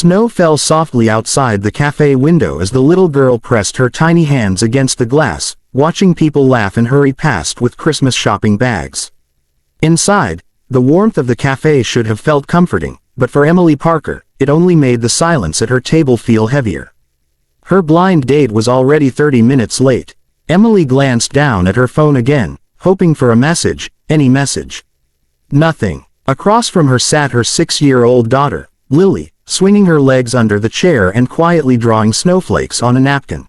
Snow fell softly outside the cafe window as the little girl pressed her tiny hands against the glass, watching people laugh and hurry past with Christmas shopping bags. Inside, the warmth of the cafe should have felt comforting, but for Emily Parker, it only made the silence at her table feel heavier. Her blind date was already 30 minutes late. Emily glanced down at her phone again, hoping for a message, any message. Nothing. Across from her sat her 6-year-old daughter, Lily, swinging her legs under the chair and quietly drawing snowflakes on a napkin.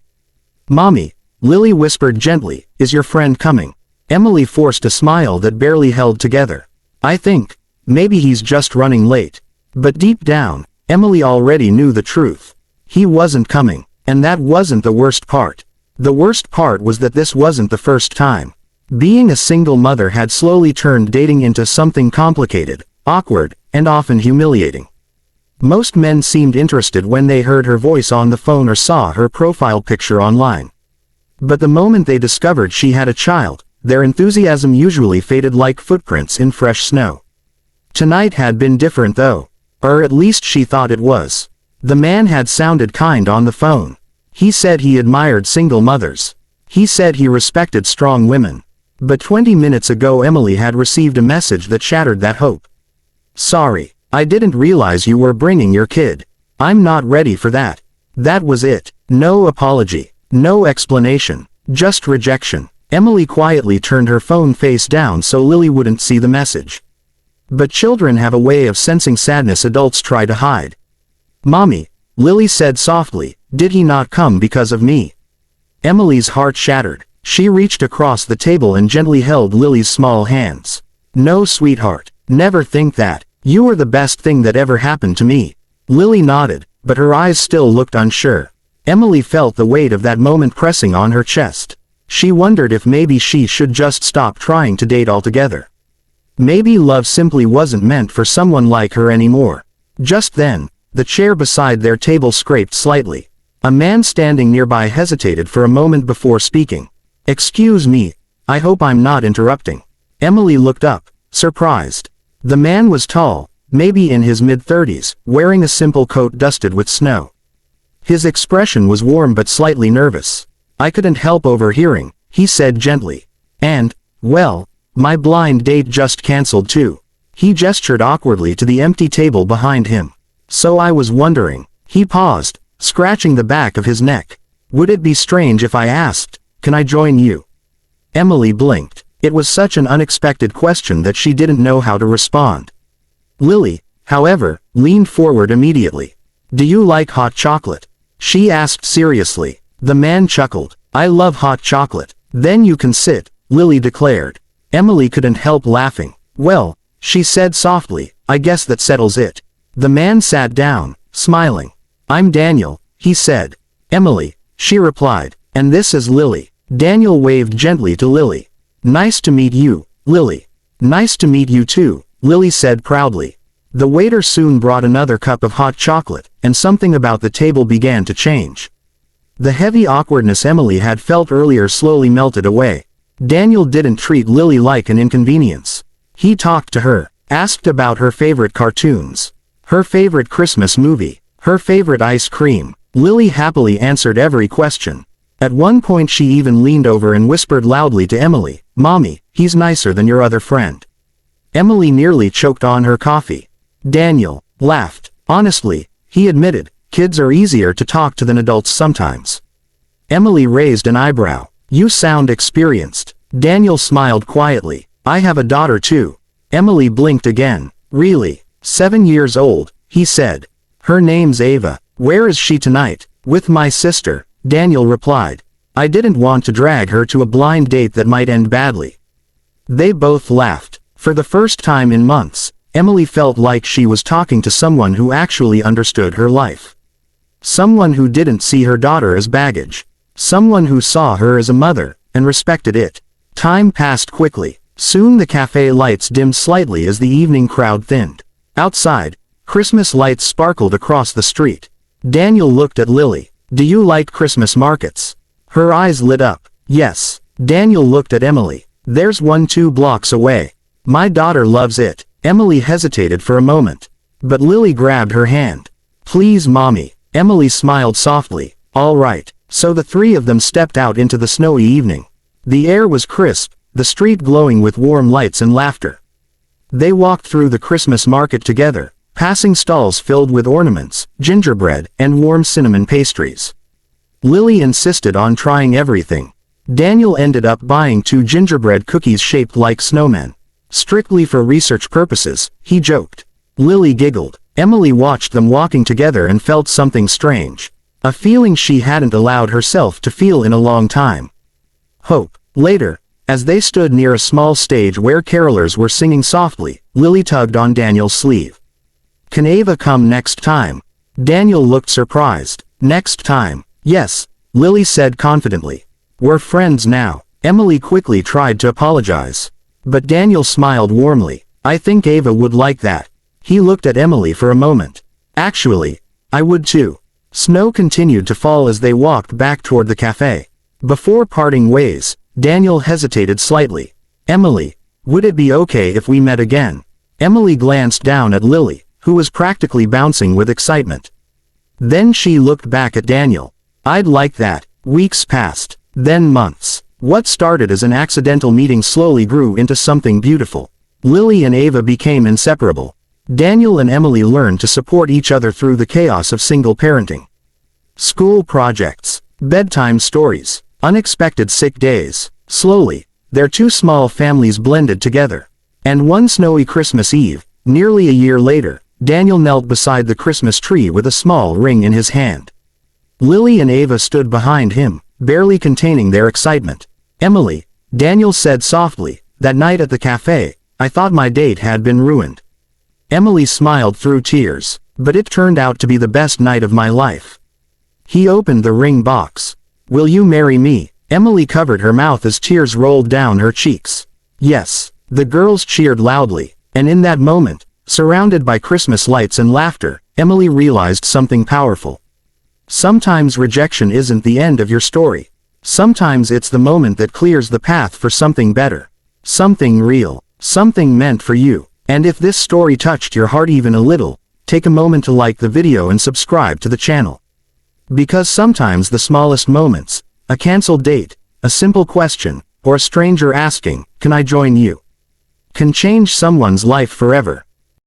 "Mommy," Lily whispered gently, "is your friend coming?" Emily forced a smile that barely held together. "I think, maybe he's just running late." But deep down, Emily already knew the truth. He wasn't coming, and that wasn't the worst part. The worst part was that this wasn't the first time. Being a single mother had slowly turned dating into something complicated, awkward, and often humiliating. Most men seemed interested when they heard her voice on the phone or saw her profile picture online. But the moment they discovered she had a child, their enthusiasm usually faded like footprints in fresh snow. Tonight had been different though. Or at least she thought it was. The man had sounded kind on the phone. He said he admired single mothers. He said he respected strong women. But 20 minutes ago Emily had received a message that shattered that hope. "Sorry, I didn't realize you were bringing your kid. I'm not ready for that." That was it. No apology. No explanation. Just rejection. Emily quietly turned her phone face down so Lily wouldn't see the message. But children have a way of sensing sadness adults try to hide. "Mommy," Lily said softly, "did he not come because of me?" Emily's heart shattered. She reached across the table and gently held Lily's small hands. "No, sweetheart. Never think that. You were the best thing that ever happened to me." Lily nodded, but her eyes still looked unsure. Emily felt the weight of that moment pressing on her chest. She wondered if maybe she should just stop trying to date altogether. Maybe love simply wasn't meant for someone like her anymore. Just then, the chair beside their table scraped slightly. A man standing nearby hesitated for a moment before speaking. "Excuse me, I hope I'm not interrupting." Emily looked up, surprised. The man was tall, maybe in his mid-30s, wearing a simple coat dusted with snow. His expression was warm but slightly nervous. "I couldn't help overhearing," he said gently. "And, well, my blind date just cancelled too." He gestured awkwardly to the empty table behind him. "So I was wondering." He paused, scratching the back of his neck. "Would it be strange if I asked, can I join you?" Emily blinked. It was such an unexpected question that she didn't know how to respond. Lily, however, leaned forward immediately. "Do you like hot chocolate?" she asked seriously. The man chuckled. "I love hot chocolate." "Then you can sit," Lily declared. Emily couldn't help laughing. "Well," she said softly, "I guess that settles it." The man sat down, smiling. "I'm Daniel," he said. "Emily," she replied. "And this is Lily." Daniel waved gently to Lily. "Nice to meet you, Lily." "Nice to meet you too," Lily said proudly. The waiter soon brought another cup of hot chocolate, and something about the table began to change. The heavy awkwardness Emily had felt earlier slowly melted away. Daniel didn't treat Lily like an inconvenience. He talked to her, asked about her favorite cartoons, her favorite Christmas movie, her favorite ice cream. Lily happily answered every question. At one point she even leaned over and whispered loudly to Emily, "Mommy, he's nicer than your other friend." Emily nearly choked on her coffee. Daniel laughed. "Honestly," he admitted, "kids are easier to talk to than adults sometimes." Emily raised an eyebrow. "You sound experienced." Daniel smiled quietly. "I have a daughter too." Emily blinked again. "Really? 7 years old," he said. "Her name's Ava." "Where is she tonight?" "With my sister," Daniel replied. "I didn't want to drag her to a blind date that might end badly." They both laughed. For the first time in months, Emily felt like she was talking to someone who actually understood her life. Someone who didn't see her daughter as baggage. Someone who saw her as a mother, and respected it. Time passed quickly. Soon the cafe lights dimmed slightly as the evening crowd thinned. Outside, Christmas lights sparkled across the street. Daniel looked at Lily. "Do you like Christmas markets?" Her eyes lit up. "Yes." Daniel looked at Emily. "There's one 2 blocks away. My daughter loves it." Emily hesitated for a moment. But Lily grabbed her hand. Please, Mommy. Emily smiled softly. All right. So the three of them stepped out into the snowy evening. The air was crisp, the street glowing with warm lights and laughter. They walked through the Christmas market together, passing stalls filled with ornaments, gingerbread, and warm cinnamon pastries. Lily insisted on trying everything. Daniel ended up buying 2 gingerbread cookies shaped like snowmen. Strictly for research purposes, he joked. Lily giggled. Emily watched them walking together and felt something strange. A feeling she hadn't allowed herself to feel in a long time. Hope. Later, as they stood near a small stage where carolers were singing softly, Lily tugged on Daniel's sleeve. Can Ava come next time? Daniel looked surprised. Next time? Yes, Lily said confidently. We're friends now. Emily quickly tried to apologize. But Daniel smiled warmly. I think Ava would like that. He looked at Emily for a moment. Actually, I would too. Snow continued to fall as they walked back toward the cafe. Before parting ways, Daniel hesitated slightly. Emily, would it be okay if we met again? Emily glanced down at Lily, who was practically bouncing with excitement. Then she looked back at Daniel. I'd like that. Weeks passed. Then months. What started as an accidental meeting slowly grew into something beautiful. Lily and Ava became inseparable. Daniel and Emily learned to support each other through the chaos of single parenting. School projects, bedtime stories, unexpected sick days. Slowly, their 2 small families blended together. And one snowy Christmas Eve, nearly a year later, Daniel knelt beside the Christmas tree with a small ring in his hand. Lily and Ava stood behind him, barely containing their excitement. Emily, Daniel said softly, that night at the cafe, I thought my date had been ruined. Emily smiled through tears, but it turned out to be the best night of my life. He opened the ring box. Will you marry me? Emily covered her mouth as tears rolled down her cheeks. Yes. The girls cheered loudly, and in that moment, surrounded by Christmas lights and laughter, Emily realized something powerful. Sometimes rejection isn't the end of your story. Sometimes it's the moment that clears the path for something better. Something real. Something meant for you. And if this story touched your heart even a little, take a moment to like the video and subscribe to the channel. Because sometimes the smallest moments, a canceled date, a simple question, or a stranger asking, "Can I join you?" can change someone's life forever.